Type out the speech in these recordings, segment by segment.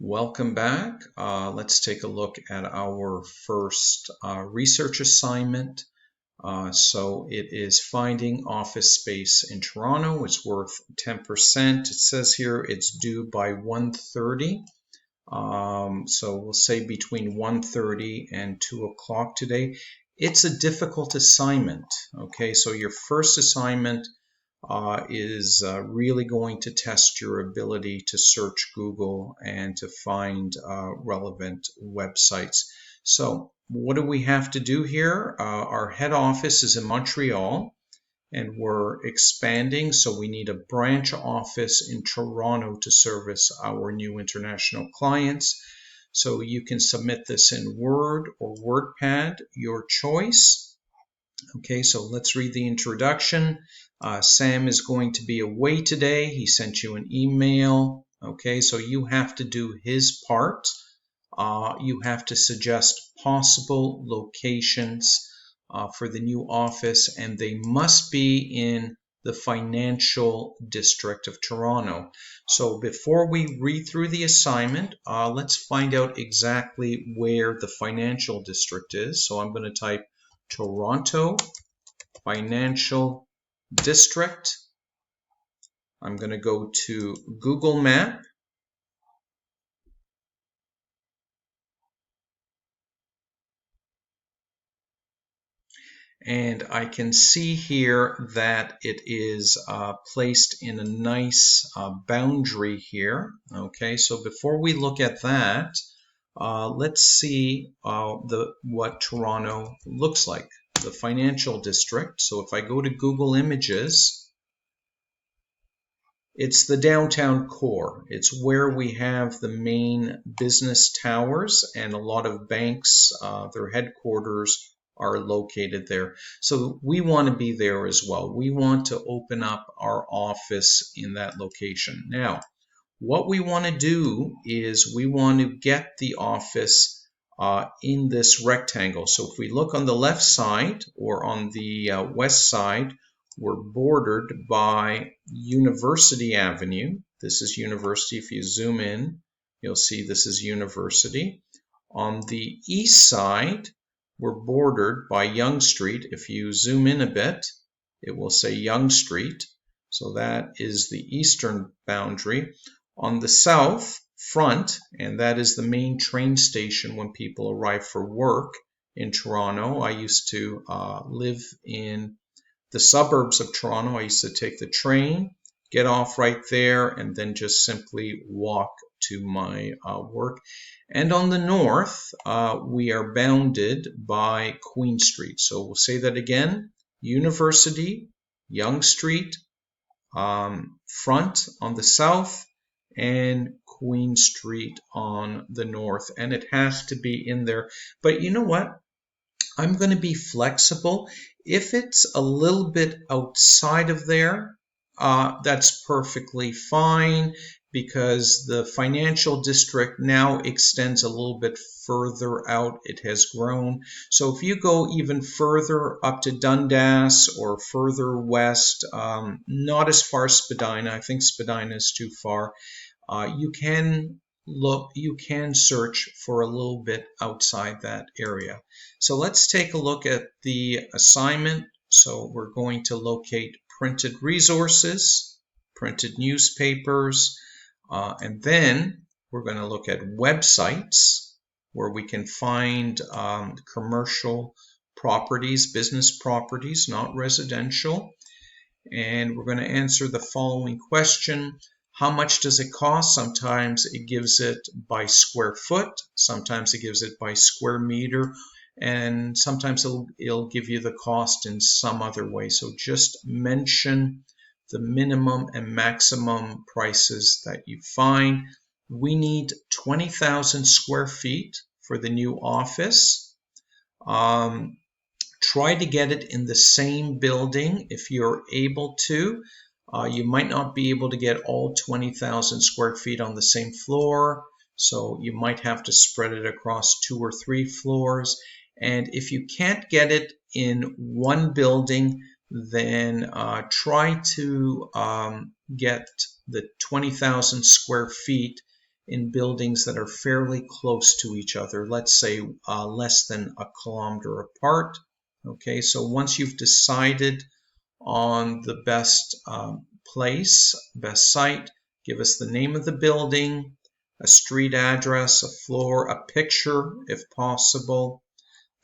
Welcome back. Let's take a look at our first research assignment. So it is finding office space in Toronto. It's worth 10%. It says here it's due by 1:30. So we'll say between 1:30 and 2 o'clock today. It's a difficult assignment. Okay, so your first assignment is really going to test your ability to search Google and to find relevant websites. So what do we have to do here? Our head office is in Montreal and we're expanding, so we need a branch office in Toronto to service our new international clients. So you can submit this in Word or WordPad, your choice. Okay, so let's read the introduction. Sam is going to be away today. He sent you an email. Okay, so you have to do his part. You have to suggest possible locations for the new office, and they must be in the financial district of Toronto. So before we read through the assignment, let's find out exactly where the financial district is. So I'm going to type Toronto Financial District. I'm going to go to Google Map. And I can see here that it is placed in a nice boundary here. Okay, so before we look at that, let's see what Toronto looks like. The financial district. So if I go to Google Images, it's the downtown core. It's where we have the main business towers, and a lot of banks, their headquarters are located there. So we want to be there as well. We want to open up our office in that location. Now, what we want to do is we want to get the office in this rectangle. So if we look on the left side or on the west side, we're bordered by University Avenue. This is University. If you zoom in, you'll see this is University. On the east side, we're bordered by Yonge Street. If you zoom in a bit, it will say Yonge Street. So that is the eastern boundary. On the south front, and that is the main train station when people arrive for work in Toronto. I used to live in the suburbs of Toronto. I used to take the train, get off right there, and then just simply walk to my work. And on the north, we are bounded by Queen Street. So we'll say that again: University, Yonge Street, front on the south, and Queen Street on the north. And it has to be in there. But you know what? I'm going to be flexible. If it's a little bit outside of there, that's perfectly fine, because the financial district now extends a little bit further out. It has grown. So if you go even further up to Dundas or further west, not as far as Spadina, I think Spadina is too far, you can search for a little bit outside that area. So let's take a look at the assignment. So we're going to locate printed resources, printed newspapers, and then we're going to look at websites where we can find commercial properties, business properties, not residential. And we're going to answer the following question. How much does it cost? Sometimes it gives it by square foot. Sometimes it gives it by square meter. And sometimes it'll give you the cost in some other way. So just mention the minimum and maximum prices that you find. We need 20,000 square feet for the new office. Try to get it in the same building if you're able to. You might not be able to get all 20,000 square feet on the same floor, so you might have to spread it across 2 or 3 floors. And if you can't get it in one building, then try to get the 20,000 square feet in buildings that are fairly close to each other, let's say less than a kilometer apart. Okay, so once you've decided on the best place, best site, give us the name of the building, a street address, a floor, a picture if possible,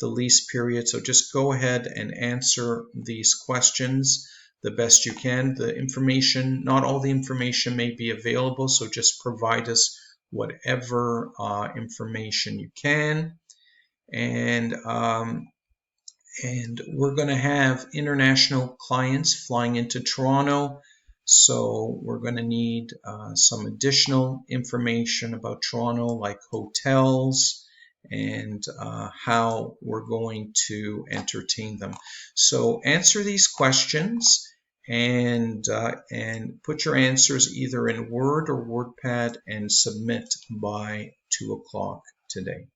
the lease period. So just go ahead and answer these questions the best you can. The information, not all the information may be available, so just provide us whatever information you can. And we're going to have international clients flying into Toronto, so we're going to need some additional information about Toronto, like hotels and how we're going to entertain them. So answer these questions and put your answers either in Word or WordPad and submit by 2 o'clock today.